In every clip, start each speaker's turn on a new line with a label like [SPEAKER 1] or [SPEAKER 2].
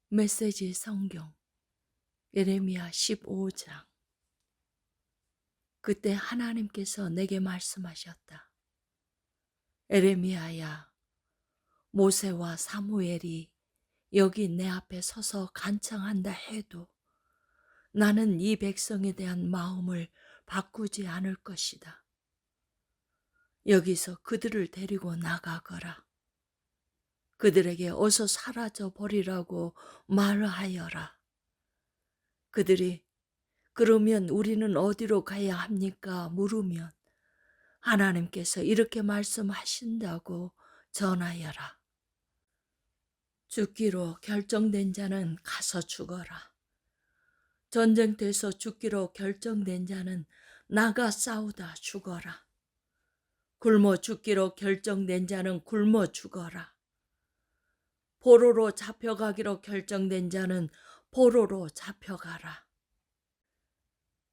[SPEAKER 1] 메시지 성경 예레미야 15장. 그때 하나님께서 내게 말씀하셨다. 에레미야야, 모세와 사무엘이 여기 내 앞에 서서 간청한다 해도 나는 이 백성에 대한 마음을 바꾸지 않을 것이다. 여기서 그들을 데리고 나가거라. 그들에게 어서 사라져 버리라고 말하여라. 그들이 그러면 우리는 어디로 가야 합니까? 물으면 하나님께서 이렇게 말씀하신다고 전하여라. 죽기로 결정된 자는 가서 죽어라. 전쟁터에서 죽기로 결정된 자는 나가 싸우다 죽어라. 굶어 죽기로 결정된 자는 굶어 죽어라. 포로로 잡혀가기로 결정된 자는 포로로 잡혀가라.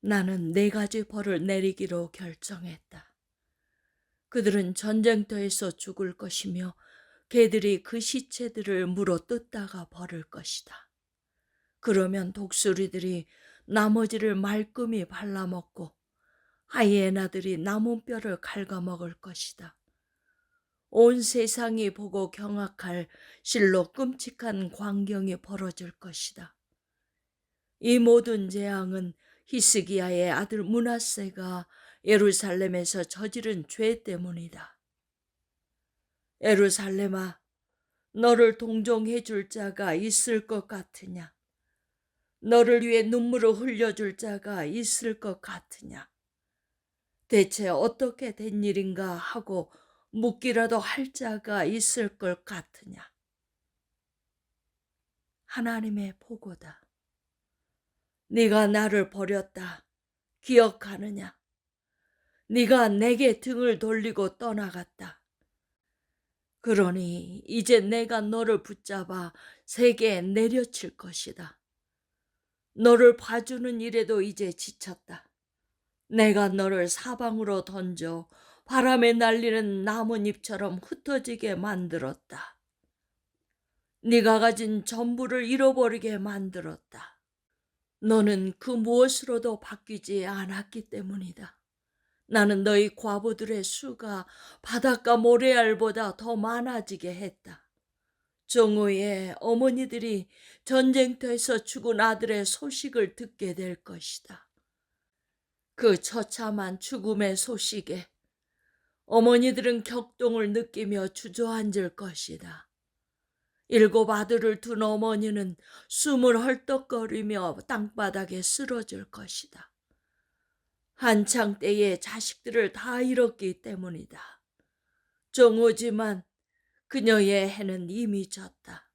[SPEAKER 1] 나는 4가지 벌을 내리기로 결정했다. 그들은 전쟁터에서 죽을 것이며 개들이 그 시체들을 물어 뜯다가 버릴 것이다. 그러면 독수리들이 나머지를 말끔히 발라먹고 하이에나들이 남은 뼈를 갉아먹을 것이다. 온 세상이 보고 경악할 실로 끔찍한 광경이 벌어질 것이다. 이 모든 재앙은 히스기야의 아들 므낫세가 예루살렘에서 저지른 죄 때문이다. 예루살렘아, 너를 동정해 줄 자가 있을 것 같으냐? 너를 위해 눈물을 흘려줄 자가 있을 것 같으냐? 대체 어떻게 된 일인가 하고 묻기라도 할 자가 있을 것 같으냐? 하나님의 보고다. 네가 나를 버렸다. 기억하느냐? 네가 내게 등을 돌리고 떠나갔다. 그러니 이제 내가 너를 붙잡아 세계에 내려칠 것이다. 너를 봐주는 일에도 이제 지쳤다. 내가 너를 사방으로 던져 바람에 날리는 나뭇잎처럼 흩어지게 만들었다. 네가 가진 전부를 잃어버리게 만들었다. 너는 그 무엇으로도 바뀌지 않았기 때문이다. 나는 너희 과부들의 수가 바닷가 모래알보다 더 많아지게 했다. 정오에 어머니들이 전쟁터에서 죽은 아들의 소식을 듣게 될 것이다. 그 처참한 죽음의 소식에 어머니들은 격동을 느끼며 주저앉을 것이다. 7 아들을 둔 어머니는 숨을 헐떡거리며 땅바닥에 쓰러질 것이다. 한창 때에 자식들을 다 잃었기 때문이다. 정오지만 그녀의 해는 이미 졌다.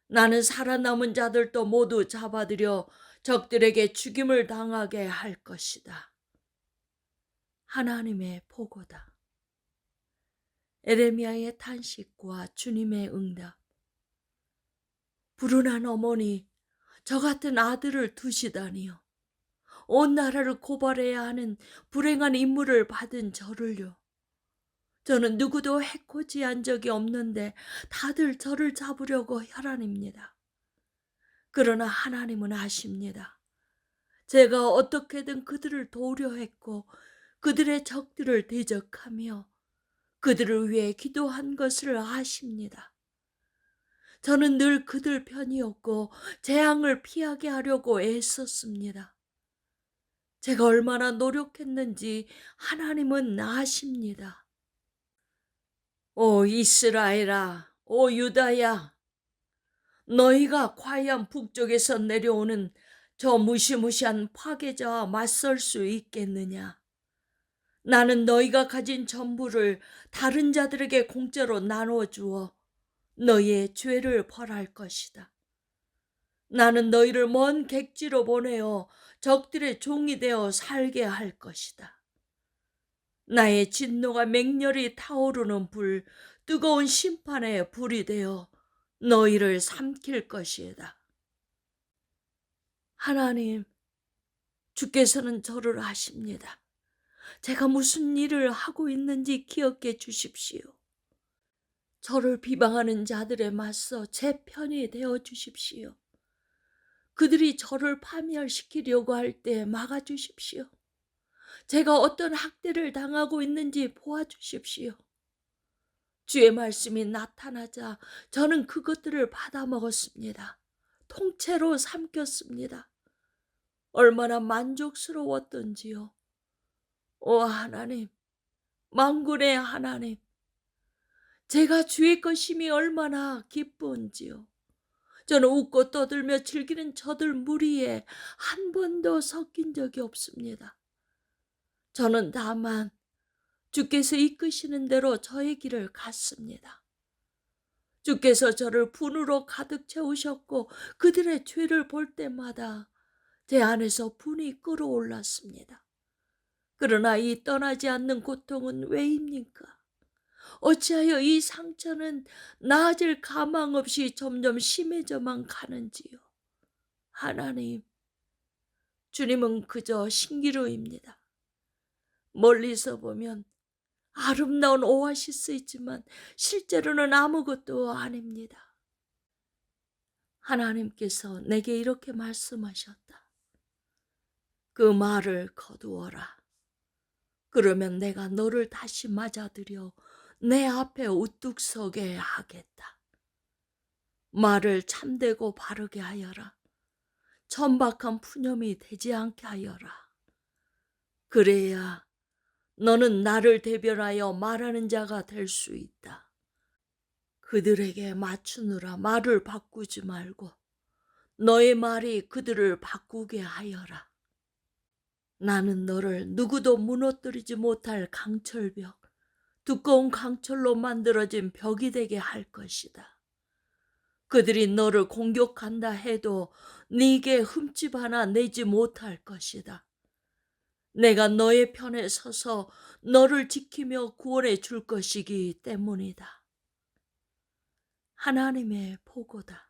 [SPEAKER 1] 나는 살아남은 자들도 모두 잡아들여 적들에게 죽임을 당하게 할 것이다. 하나님의 보고다. 에레미야의 탄식과 주님의 응답. 불운한 어머니, 저 같은 아들을 두시다니요. 온 나라를 고발해야 하는 불행한 임무를 받은 저를요. 저는 누구도 해코지한 적이 없는데 다들 저를 잡으려고 혈안입니다. 그러나 하나님은 아십니다. 제가 어떻게든 그들을 도우려 했고 그들의 적들을 대적하며 그들을 위해 기도한 것을 아십니다. 저는 늘 그들 편이었고 재앙을 피하게 하려고 애썼습니다. 제가 얼마나 노력했는지 하나님은 아십니다. 오 이스라엘아, 오 유다야, 너희가 과연 북쪽에서 내려오는 저 무시무시한 파괴자와 맞설 수 있겠느냐? 나는 너희가 가진 전부를 다른 자들에게 공짜로 나누어 주어 너희의 죄를 벌할 것이다. 나는 너희를 먼 객지로 보내어 적들의 종이 되어 살게 할 것이다. 나의 진노가 맹렬히 타오르는 불, 뜨거운 심판의 불이 되어 너희를 삼킬 것이다. 하나님, 주께서는 저를 아십니다. 제가 무슨 일을 하고 있는지 기억해 주십시오. 저를 비방하는 자들에 맞서 제 편이 되어 주십시오. 그들이 저를 파멸시키려고 할 때 막아주십시오. 제가 어떤 학대를 당하고 있는지 보아주십시오. 주의 말씀이 나타나자 저는 그것들을 받아 먹었습니다. 통째로 삼켰습니다. 얼마나 만족스러웠던지요. 오 하나님, 만군의 하나님, 제가 주의 것임이 얼마나 기쁜지요. 저는 웃고 떠들며 즐기는 저들 무리에 한 번도 섞인 적이 없습니다. 저는 다만 주께서 이끄시는 대로 저의 길을 갔습니다. 주께서 저를 분으로 가득 채우셨고 그들의 죄를 볼 때마다 제 안에서 분이 끓어올랐습니다. 그러나 이 떠나지 않는 고통은 왜입니까? 어찌하여 이 상처는 나아질 가망 없이 점점 심해져만 가는지요. 하나님, 주님은 그저 신기루입니다. 멀리서 보면 아름다운 오아시스이지만 실제로는 아무것도 아닙니다. 하나님께서 내게 이렇게 말씀하셨다. 그 말을 거두어라. 그러면 내가 너를 다시 맞아들여 내 앞에 우뚝 서게 하겠다. 말을 참되고 바르게 하여라. 천박한 푸념이 되지 않게 하여라. 그래야 너는 나를 대변하여 말하는 자가 될 수 있다. 그들에게 맞추느라 말을 바꾸지 말고 너의 말이 그들을 바꾸게 하여라. 나는 너를 누구도 무너뜨리지 못할 강철벽, 두꺼운 강철로 만들어진 벽이 되게 할 것이다. 그들이 너를 공격한다 해도 네게 흠집 하나 내지 못할 것이다. 내가 너의 편에 서서 너를 지키며 구원해 줄 것이기 때문이다. 하나님의 보고다.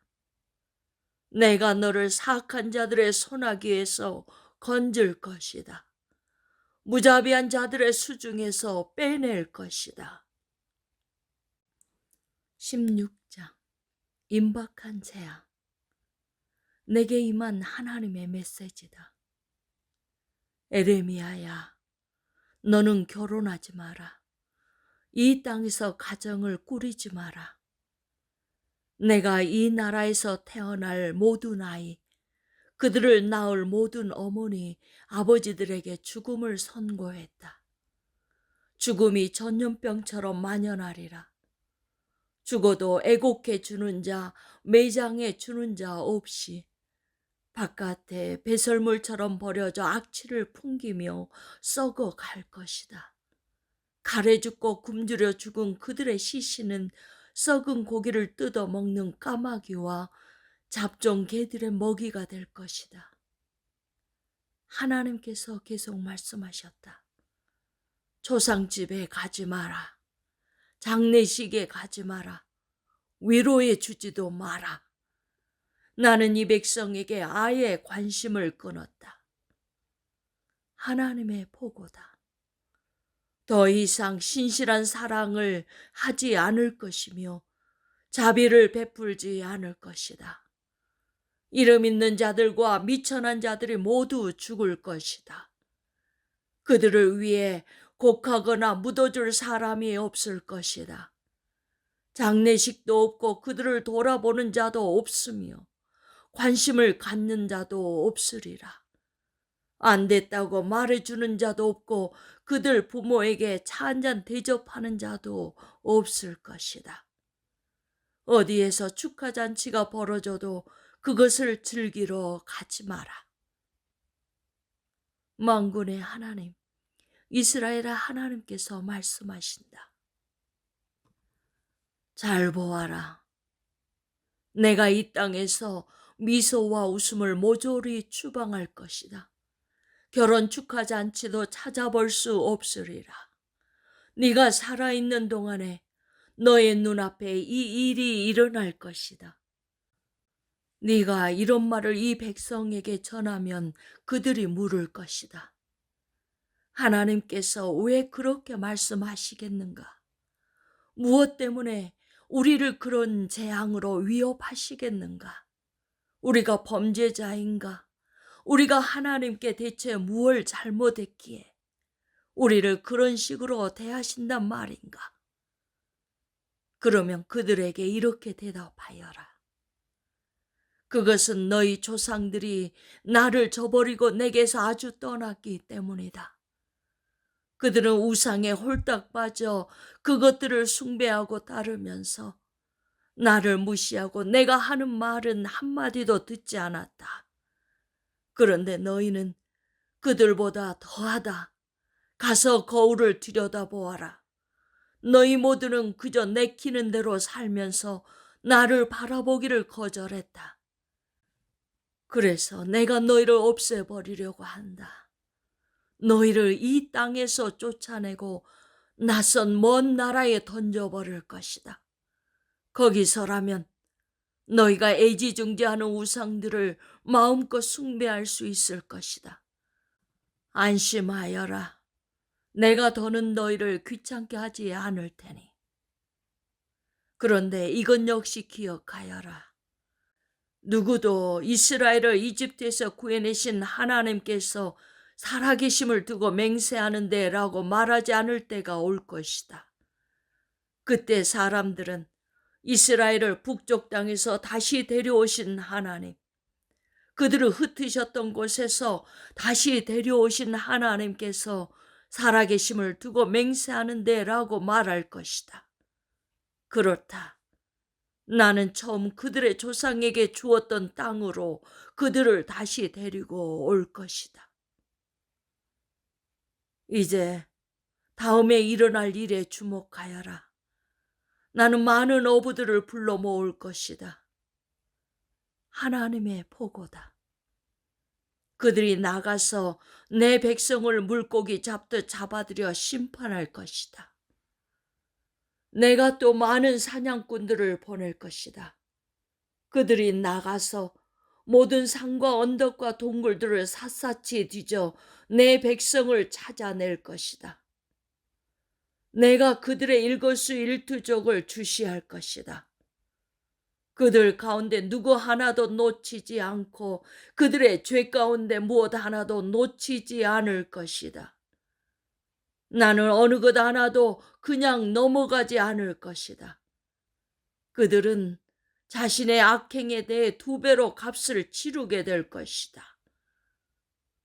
[SPEAKER 1] 내가 너를 사악한 자들의 손아귀에서 건질 것이다. 무자비한 자들의 수중에서 빼낼 것이다. 16장 임박한 재앙. 내게 임한 하나님의 메시지다. 에레미야야, 너는 결혼하지 마라. 이 땅에서 가정을 꾸리지 마라. 내가 이 나라에서 태어날 모든 아이, 그들을 낳을 모든 어머니, 아버지들에게 죽음을 선고했다. 죽음이 전염병처럼 만연하리라. 죽어도 애곡해 주는 자, 매장해 주는 자 없이 바깥에 배설물처럼 버려져 악취를 풍기며 썩어 갈 것이다. 가래 죽고 굶주려 죽은 그들의 시신은 썩은 고기를 뜯어 먹는 까마귀와 잡종 개들의 먹이가 될 것이다. 하나님께서 계속 말씀하셨다. 초상집에 가지 마라. 장례식에 가지 마라. 위로해 주지도 마라. 나는 이 백성에게 아예 관심을 끊었다. 하나님의 보고다. 더 이상 신실한 사랑을 하지 않을 것이며 자비를 베풀지 않을 것이다. 이름 있는 자들과 미천한 자들이 모두 죽을 것이다. 그들을 위해 곡하거나 묻어줄 사람이 없을 것이다. 장례식도 없고 그들을 돌아보는 자도 없으며 관심을 갖는 자도 없으리라. 안 됐다고 말해주는 자도 없고 그들 부모에게 차 한잔 대접하는 자도 없을 것이다. 어디에서 축하잔치가 벌어져도 그것을 즐기러 가지 마라. 만군의 하나님, 이스라엘의 하나님께서 말씀하신다. 잘 보아라. 내가 이 땅에서 미소와 웃음을 모조리 추방할 것이다. 결혼 축하잔치도 찾아볼 수 없으리라. 네가 살아있는 동안에 너의 눈앞에 이 일이 일어날 것이다. 네가 이런 말을 이 백성에게 전하면 그들이 물을 것이다. 하나님께서 왜 그렇게 말씀하시겠는가? 무엇 때문에 우리를 그런 재앙으로 위협하시겠는가? 우리가 범죄자인가? 우리가 하나님께 대체 무엇을 잘못했기에 우리를 그런 식으로 대하신단 말인가? 그러면 그들에게 이렇게 대답하여라. 그것은 너희 조상들이 나를 저버리고 내게서 아주 떠났기 때문이다. 그들은 우상에 홀딱 빠져 그것들을 숭배하고 따르면서 나를 무시하고 내가 하는 말은 한마디도 듣지 않았다. 그런데 너희는 그들보다 더하다. 가서 거울을 들여다보아라. 너희 모두는 그저 내키는 대로 살면서 나를 바라보기를 거절했다. 그래서 내가 너희를 없애버리려고 한다. 너희를 이 땅에서 쫓아내고 낯선 먼 나라에 던져버릴 것이다. 거기서라면 너희가 애지중지하는 우상들을 마음껏 숭배할 수 있을 것이다. 안심하여라. 내가 더는 너희를 귀찮게 하지 않을 테니. 그런데 이것 역시 기억하여라. 누구도 이스라엘을 이집트에서 구해내신 하나님께서 살아계심을 두고 맹세하는데 라고 말하지 않을 때가 올 것이다. 그때 사람들은 이스라엘을 북쪽 땅에서 다시 데려오신 하나님, 그들을 흩으셨던 곳에서 다시 데려오신 하나님께서 살아계심을 두고 맹세하는데 라고 말할 것이다. 그렇다. 나는 처음 그들의 조상에게 주었던 땅으로 그들을 다시 데리고 올 것이다. 이제 다음에 일어날 일에 주목하여라. 나는 많은 어부들을 불러 모을 것이다. 하나님의 보고다. 그들이 나가서 내 백성을 물고기 잡듯 잡아들여 심판할 것이다. 내가 또 많은 사냥꾼들을 보낼 것이다. 그들이 나가서 모든 산과 언덕과 동굴들을 샅샅이 뒤져 내 백성을 찾아낼 것이다. 내가 그들의 일거수일투족을 주시할 것이다. 그들 가운데 누구 하나도 놓치지 않고 그들의 죄 가운데 무엇 하나도 놓치지 않을 것이다. 나는 어느 것 하나도 그냥 넘어가지 않을 것이다. 그들은 자신의 악행에 대해 2배로 값을 치르게 될 것이다.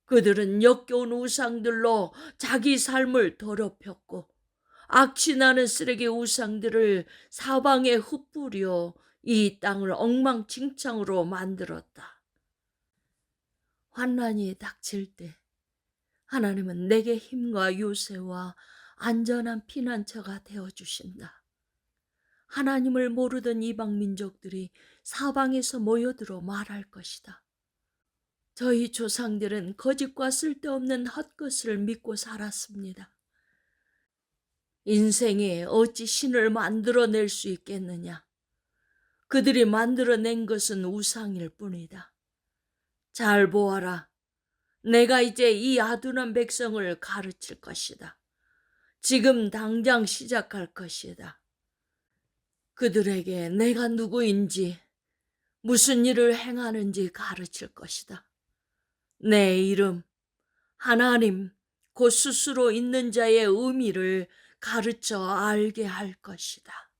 [SPEAKER 1] 그들은 역겨운 우상들로 자기 삶을 더럽혔고 악취나는 쓰레기 우상들을 사방에 흩뿌려 이 땅을 엉망진창으로 만들었다. 환난이 닥칠 때 하나님은 내게 힘과 요새와 안전한 피난처가 되어주신다. 하나님을 모르던 이방 민족들이 사방에서 모여들어 말할 것이다. 저희 조상들은 거짓과 쓸데없는 헛것을 믿고 살았습니다. 인생에 어찌 신을 만들어낼 수 있겠느냐. 그들이 만들어낸 것은 우상일 뿐이다. 잘 보아라. 내가 이제 이 아둔한 백성을 가르칠 것이다. 지금 당장 시작할 것이다. 그들에게 내가 누구인지 무슨 일을 행하는지 가르칠 것이다. 내 이름, 하나님, 곧 스스로 있는 자의 의미를 가르쳐 알게 할 것이다.